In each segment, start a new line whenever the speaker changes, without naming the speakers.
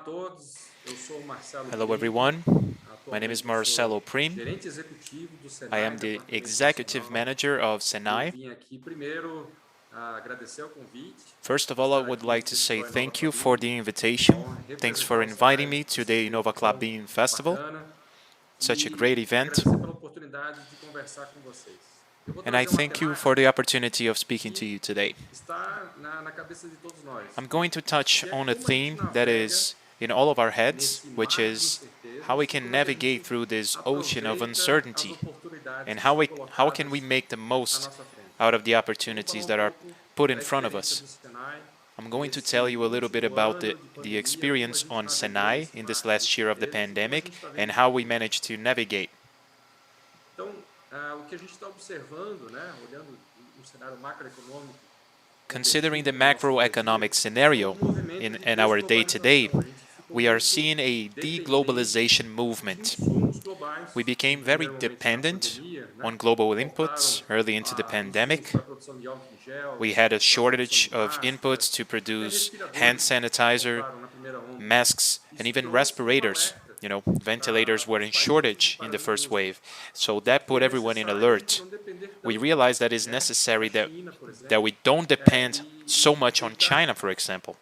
Hello everyone, my name is Marcelo Prim. I am the Executive Manager of Senai. First of all, I would like to say thank you for the invitation. Thanks for inviting me to the Innova Club Bean Festival, such a great event. And I thank you for the opportunity of speaking to you today. I'm going to touch on a theme that is in all of our heads, which is how we can navigate through this ocean of uncertainty and how can we make the most out of the opportunities that are put in front of us. I'm going to tell you a little bit about the experience on Senai in this last year of the pandemic and how we managed to navigate. Considering the macroeconomic scenario in our day-to-day, we are seeing a deglobalization movement. We became very dependent on global inputs early into the pandemic. We had a shortage of inputs to produce hand sanitizer, masks, and even respirators. Ventilators were in shortage in the first wave, so that put everyone in alert. We realized that it's necessary that we don't depend so much on China, for example.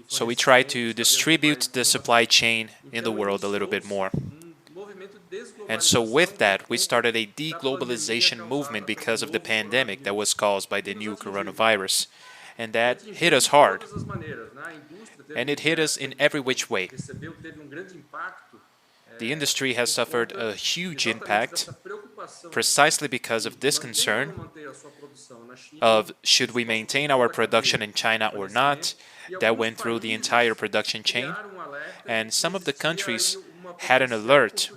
So we try to distribute the supply chain in the world a little bit more. And so with that, we started a deglobalization movement because of the pandemic that was caused by the new coronavirus. And that hit us hard. And it hit us in every which way. The industry has suffered a huge impact precisely because of this concern of should we maintain our production in China or not. That went through the entire production chain. And some of the countries had an alert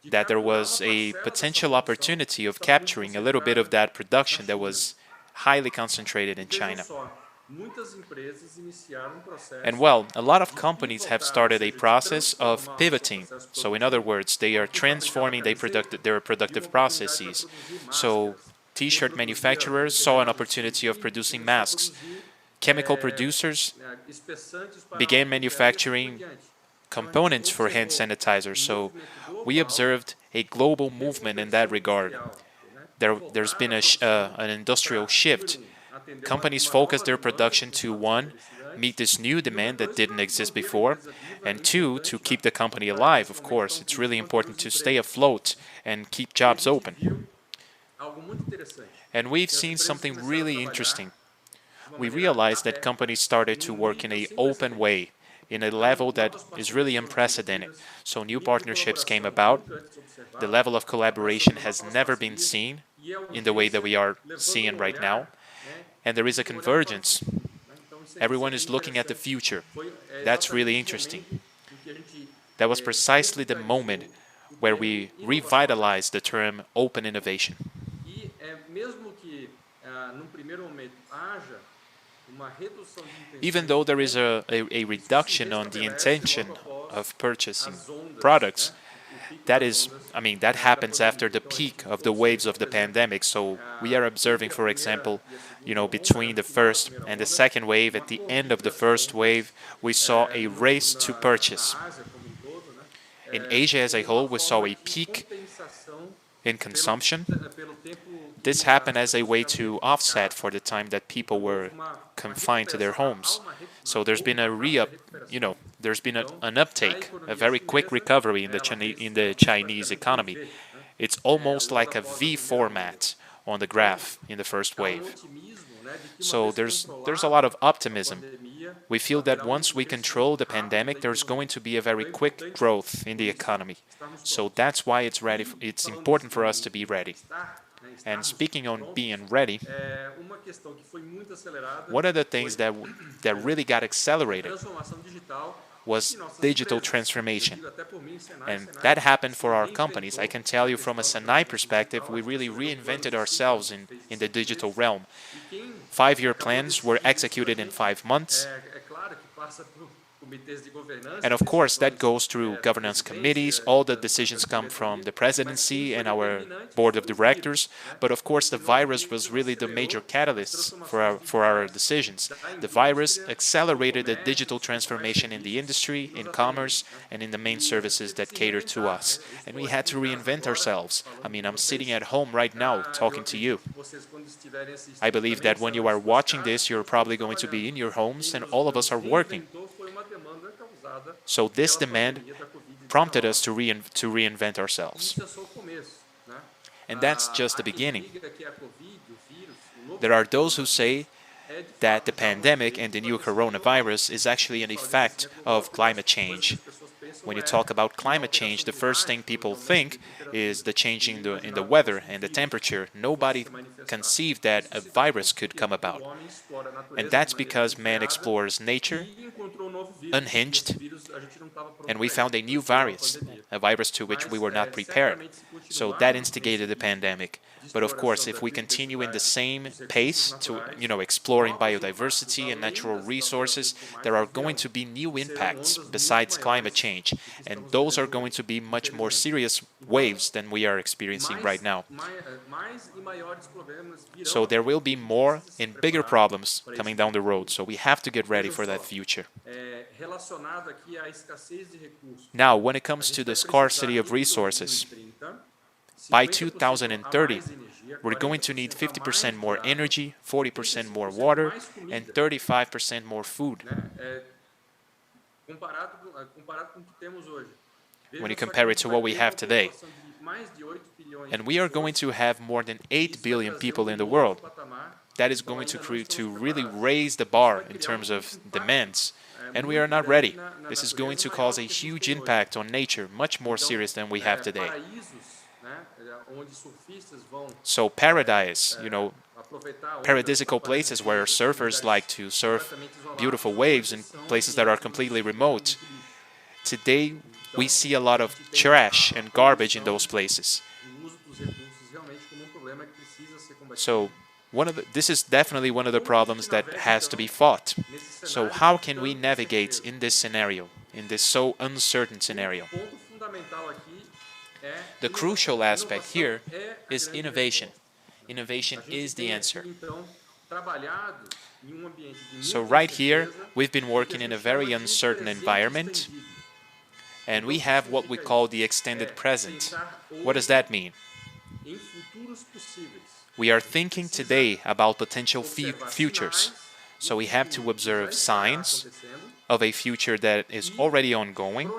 that there was a potential opportunity of capturing a little bit of that production that was highly concentrated in China. And well, a lot of companies have started a process of pivoting. So in other words, they are transforming their productive processes. So t-shirt manufacturers saw an opportunity of producing masks. Chemical producers began manufacturing components for hand sanitizer. So we observed a global movement in that regard. There's been an industrial shift. Companies focus their production to, one, meet this new demand that didn't exist before, and two, to keep the company alive, of course. It's really important to stay afloat and keep jobs open. And we've seen something really interesting. We realized that companies started to work in an open way, in a level that is really unprecedented. So new partnerships came about. The level of collaboration has never been seen in the way that we are seeing right now. And there is a convergence. Everyone is looking at the future. That's really interesting. That was precisely the moment where we revitalized the term open innovation. Even though there is a reduction on the intention of purchasing products, that happens after the peak of the waves of the pandemic. So we are observing, for example, between the first and the second wave, at the end of the first wave, we saw a race to purchase. In Asia as a whole, we saw a peak in consumption. This happened as a way to offset for the time that people were confined to their homes. So there's been an uptake, a very quick recovery in the Chinese economy. It's almost like a V format on the graph in the first wave. So there's a lot of optimism. We feel that once we control the pandemic, there's going to be a very quick growth in the economy. So that's why it's important for us to be ready. And speaking on being ready, one of the things that really got accelerated was digital transformation. And that happened for our companies. I can tell you from a Senai perspective, we really reinvented ourselves in the digital realm. 5-year plans were executed in 5 months. And of course, that goes through governance committees. All the decisions come from the presidency and our board of directors. But of course, the virus was really the major catalyst for our decisions. The virus accelerated the digital transformation in the industry, in commerce, and in the main services that cater to us. And we had to reinvent ourselves. I mean, I'm sitting at home right now talking to you. I believe that when you are watching this, you're probably going to be in your homes, and all of us are working. So this demand prompted us to reinvent ourselves. And that's just the beginning. There are those who say that the pandemic and the new coronavirus is actually an effect of climate change. When you talk about climate change, the first thing people think is the change in the weather and the temperature. Nobody conceived that a virus could come about. And that's because man explores nature, unhinged, and we found a new virus, a virus to which we were not prepared. So that instigated the pandemic. But of course, if we continue in the same pace to, exploring biodiversity and natural resources, there are going to be new impacts besides climate change. And those are going to be much more serious waves than we are experiencing right now. So there will be more and bigger problems coming down the road. So we have to get ready for that future. Now, when it comes to the scarcity of resources, by 2030, we're going to need 50% more energy, 40% more water, and 35% more food. When you compare it to what we have today. And we are going to have more than 8 billion people in the world. That is going to really raise the bar in terms of demands. And we are not ready. This is going to cause a huge impact on nature, much more serious than we have today. So paradise, paradisical places where surfers like to surf beautiful waves in places that are completely remote. Today, we see a lot of trash and garbage in those places. So this is definitely one of the problems that has to be fought. So how can we navigate in this scenario, in this so uncertain scenario? The crucial aspect here is innovation. Innovation is the answer. So right here, we've been working in a very uncertain environment, and we have what we call the extended present. What does that mean? We are thinking today about potential futures. So we have to observe signs of a future that is already ongoing,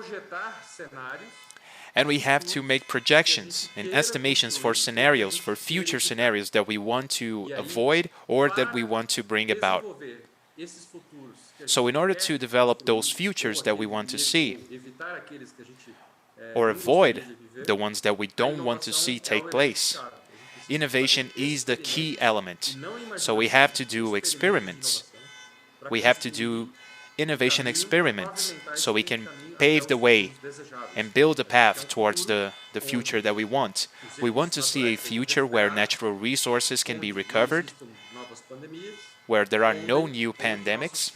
and we have to make projections and estimations for scenarios, for future scenarios that we want to avoid or that we want to bring about. So in order to develop those futures that we want to see, or avoid the ones that we don't want to see take place, innovation is the key element. So we have to do experiments. We have to do innovation experiments so we can pave the way and build a path towards the future that we want. We want to see a future where natural resources can be recovered, where there are no new pandemics,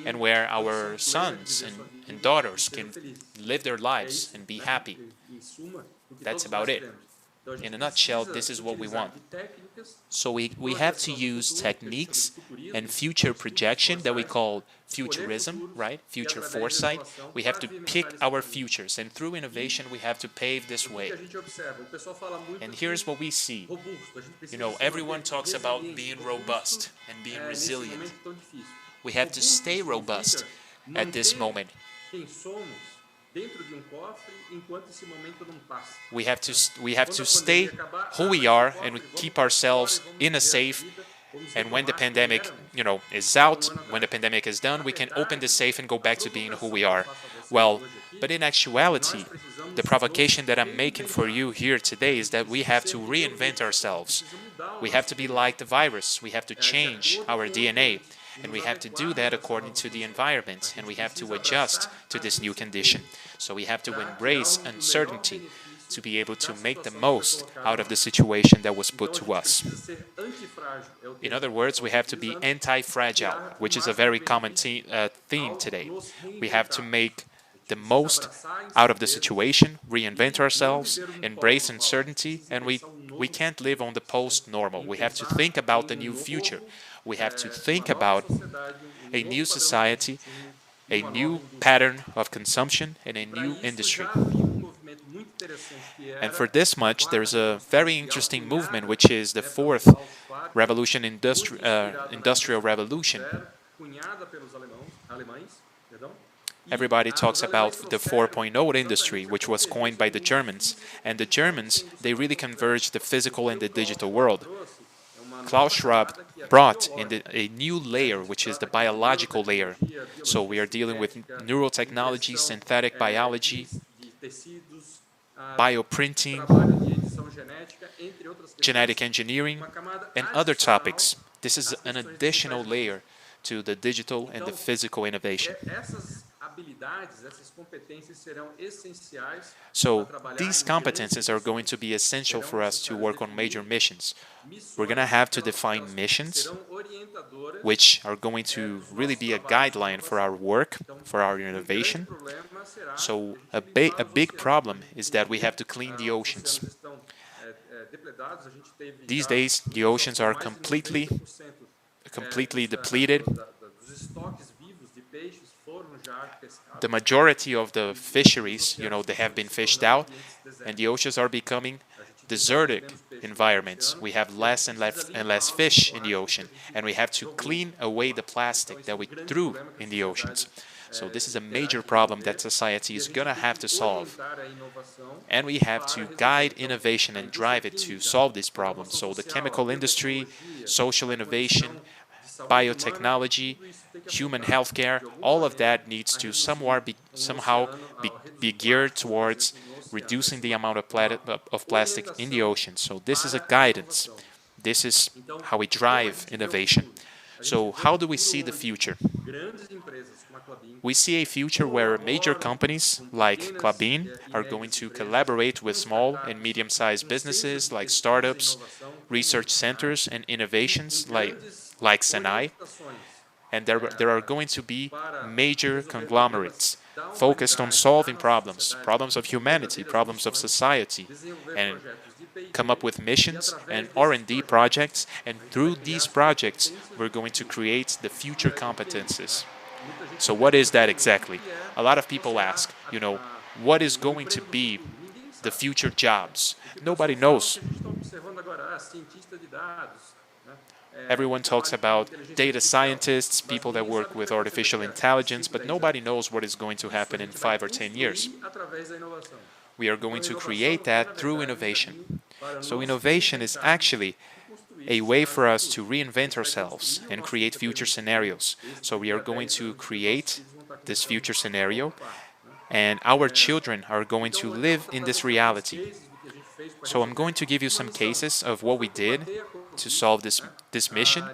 and where our sons and daughters can live their lives and be happy. That's about it. In a nutshell, this is what we want. So we have to use techniques and future projection that we call futurism, right? Future foresight. We have to pick our futures, and through innovation, we have to pave this way. And here's what we see. Everyone talks about being robust and being resilient. We have to stay robust at this moment. We have to stay who we are and keep ourselves in a safe. And when the pandemic, is out, when the pandemic is done, we can open the safe and go back to being who we are. Well, but in actuality, the provocation that I'm making for you here today is that we have to reinvent ourselves. We have to be like the virus. We have to change our DNA. And we have to do that according to the environment, and we have to adjust to this new condition. So we have to embrace uncertainty to be able to make the most out of the situation that was put to us. In other words, we have to be anti-fragile, which is a very common theme today. We have to make the most out of the situation, reinvent ourselves, embrace uncertainty, and we can't live on the post-normal. We have to think about the new future. We have to think about a new society, a new pattern of consumption, and a new industry. And for this much, there's a very interesting movement, which is the fourth industrial revolution. Everybody talks about the 4.0 industry, which was coined by the Germans. And the Germans, they really converged the physical and the digital world. Klaus Schwab brought in a new layer, which is the biological layer. So we are dealing with neurotechnology, synthetic biology, bioprinting, genetic engineering, and other topics. This is an additional layer to the digital and the physical innovation. So these competences are going to be essential for us to work on major missions. We're going to have to define missions, which are going to really be a guideline for our work, for our innovation. So a big problem is that we have to clean the oceans. These days, the oceans are completely depleted. The majority of the fisheries, they have been fished out, and the oceans are becoming desertic environments. We have less and less fish in the ocean, and we have to clean away the plastic that we threw in the oceans. So this is a major problem that society is going to have to solve. And we have to guide innovation and drive it to solve these problems. So the chemical industry, social innovation, biotechnology, human healthcare, all of that needs to somehow be geared towards reducing the amount of plastic in the ocean. So this is a guidance. This is how we drive innovation. So how do we see the future? We see a future where major companies like Klabin are going to collaborate with small and medium-sized businesses like startups, research centers, and innovations like Senai. And there are going to be major conglomerates focused on solving problems of humanity, problems of society, and come up with missions and R&D projects. And through these projects, we're going to create the future competences. So what is that exactly? A lot of people ask, what is going to be the future jobs? Nobody knows. Everyone talks about data scientists, people that work with artificial intelligence, but nobody knows what is going to happen in 5 or 10 years. We are going to create that through innovation. So innovation is actually a way for us to reinvent ourselves and create future scenarios. So we are going to create this future scenario, and our children are going to live in this reality. So I'm going to give you some cases of what we did to solve this mission,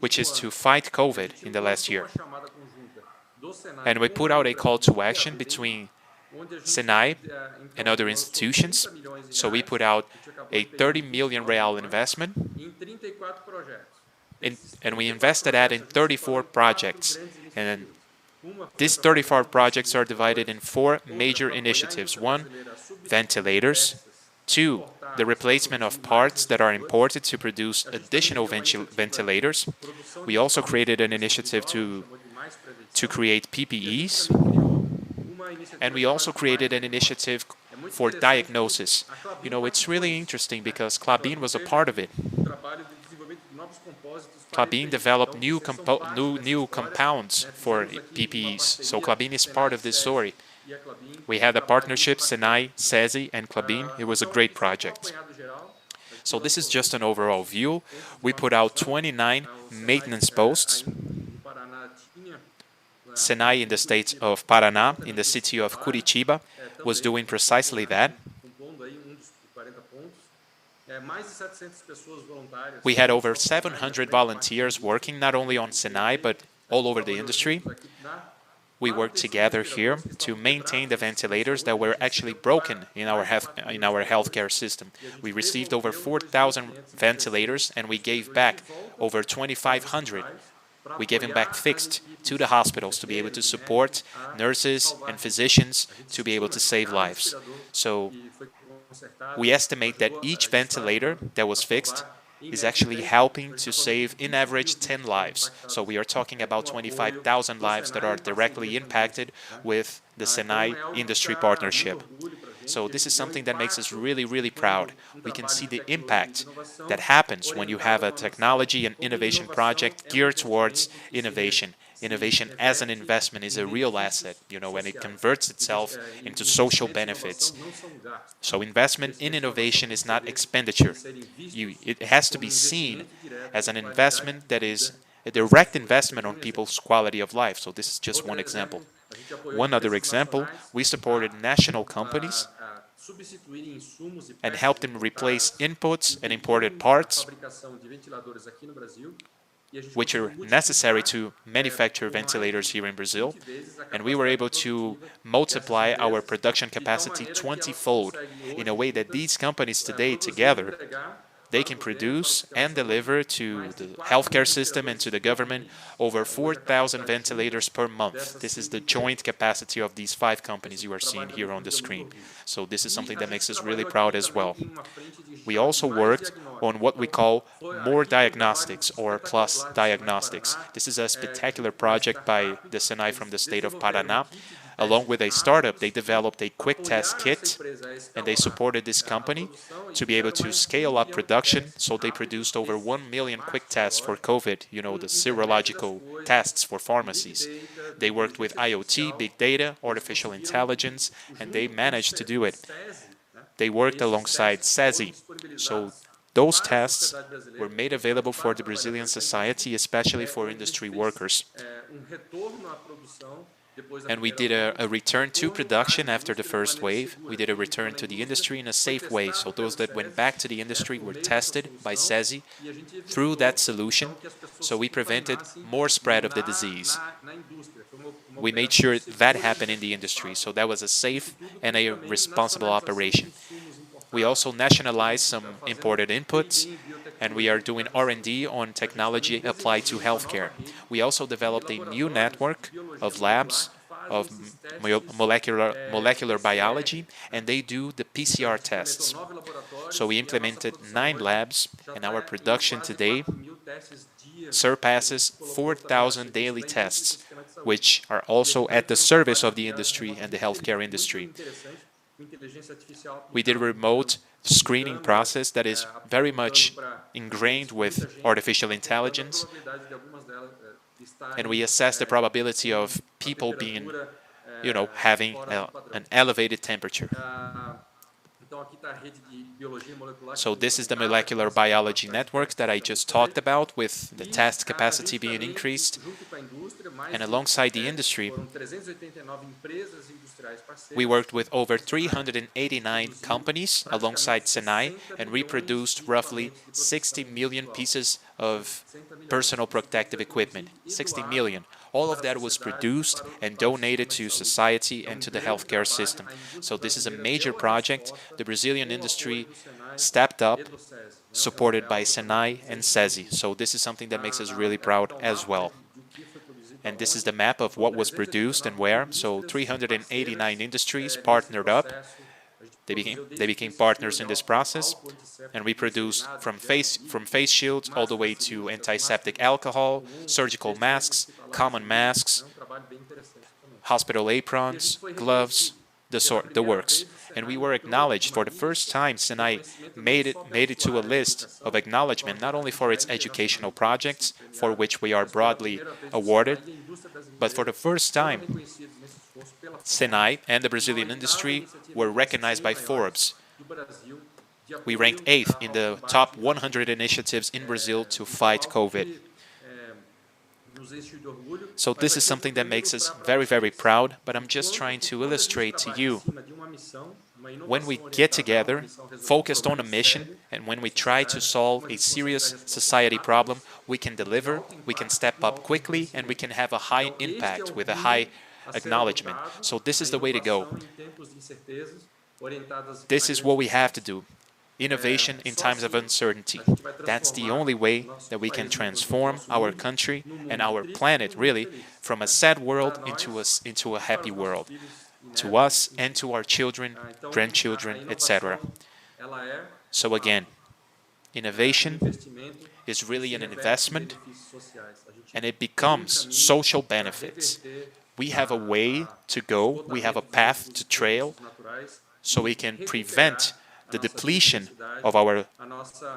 which is to fight COVID in the last year. And we put out a call to action between Senai and other institutions. So we put out a 30 million real investment, and we invested that in 34 projects. And these 34 projects are divided in 4 major initiatives. 1, ventilators. 2, the replacement of parts that are imported to produce additional ventilators. We also created an initiative to create PPEs. And we also created an initiative for diagnosis. It's really interesting because Klabin was a part of it. Klabin developed new compounds for PPEs. So Klabin is part of this story. We had a partnership, Senai, SESI, and Klabin. It was a great project. So this is just an overall view. We put out 29 maintenance posts. Senai in the state of Paraná, in the city of Curitiba, was doing precisely that. We had over 700 volunteers working not only on Senai, but all over the industry. we worked together here to maintain the ventilators that were actually broken in our healthcare system. We received over 4,000 ventilators and we gave back over 2,500. We gave them back fixed to the hospitals to be able to support nurses and physicians to be able to save lives. So we estimate that each ventilator that was fixed is actually helping to save, in average, 10 lives. So we are talking about 25,000 lives that are directly impacted with the Senai industry partnership. So this is something that makes us really, really proud. We can see the impact that happens when you have a technology and innovation project geared towards innovation. Innovation as an investment is a real asset, when it converts itself into social benefits. So investment in innovation is not expenditure. It has to be seen as an investment that is a direct investment on people's quality of life. So this is just one example. One other example, we supported national companies and helped them replace inputs and imported parts which are necessary to manufacture ventilators here in Brazil. And we were able to multiply our production capacity 20-fold in a way that these companies today together, they can produce and deliver to the healthcare system and to the government over 4,000 ventilators per month. This is the joint capacity of these 5 companies you are seeing here on the screen. So this is something that makes us really proud as well. We also worked on what we call more diagnostics or plus diagnostics. This is a spectacular project by the Senai from the state of Paraná. Along with a startup, they developed a quick test kit and they supported this company to be able to scale up production. So they produced over 1 million quick tests for COVID, the serological tests for pharmacies. They worked with IoT, big data, artificial intelligence, and they managed to do it. They worked alongside SESI. So those tests were made available for the Brazilian society, especially for industry workers. And we did a return to production after the first wave. We did a return to the industry in a safe way. So those that went back to the industry were tested by SESI through that solution. So we prevented more spread of the disease. We made sure that happened in the industry. So that was a safe and a responsible operation. We also nationalized some imported inputs, and we are doing R&D on technology applied to healthcare. We also developed a new network of labs of molecular biology, and they do the PCR tests. So we implemented 9 labs, and our production today surpasses 4,000 daily tests, which are also at the service of the industry and the healthcare industry. We did a remote screening process that is very much ingrained with artificial intelligence, and we assess the probability of people being, having an elevated temperature. So this is the molecular biology network that I just talked about, with the test capacity being increased. And alongside the industry, we worked with over 389 companies alongside Senai, and we produced roughly 60 million pieces of personal protective equipment. 60 million. All of that was produced and donated to society and to the healthcare system. So this is a major project. The Brazilian industry stepped up, supported by Senai and SESI. So this is something that makes us really proud as well. And this is the map of what was produced and where. So 389 industries partnered up. They became partners in this process, and we produced from face shields all the way to antiseptic alcohol, surgical masks, common masks, hospital aprons, gloves, the works. And we were acknowledged for the first time. Senai made it to a list of acknowledgement, not only for its educational projects, for which we are broadly awarded, but for the first time, Senai and the Brazilian industry were recognized by Forbes. We ranked 8th in the top 100 initiatives in Brazil to fight COVID. So this is something that makes us very, very proud, but I'm just trying to illustrate to you, when we get together, focused on a mission, and when we try to solve a serious society problem, we can deliver, we can step up quickly, and we can have a high impact with a high acknowledgement. So this is the way to go. This is what we have to do. Innovation in times of uncertainty. That's the only way that we can transform our country and our planet, really, from a sad world into a happy world, to us and to our children, grandchildren, etc. So again, innovation is really an investment, and it becomes social benefits. We have a way to go, we have a path to trail, so we can prevent the depletion of our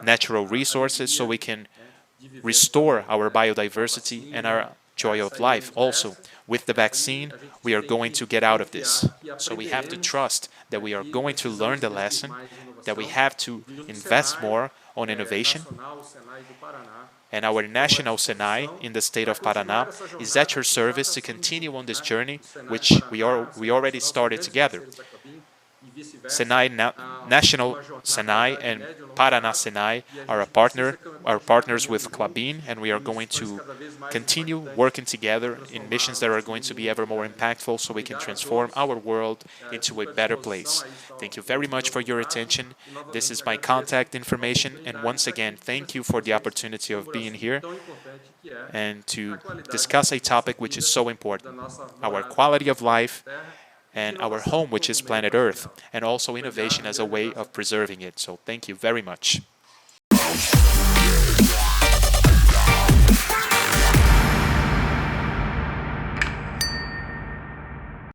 natural resources, so we can restore our biodiversity and our joy of life. Also, with the vaccine, we are going to get out of this. So we have to trust that we are going to learn the lesson, that we have to invest more on innovation. And our national Senai in the state of Paraná is at your service to continue on this journey, which we already started together. Senai, National Senai and Paraná Senai are partners with Klabin, and we are going to continue working together in missions that are going to be ever more impactful, so we can transform our world into a better place. Thank you very much for your attention. This is my contact information, and once again, thank you for the opportunity of being here and to discuss a topic which is so important, our quality of life and our home, which is planet Earth, and also innovation as a way of preserving it. So thank you very much.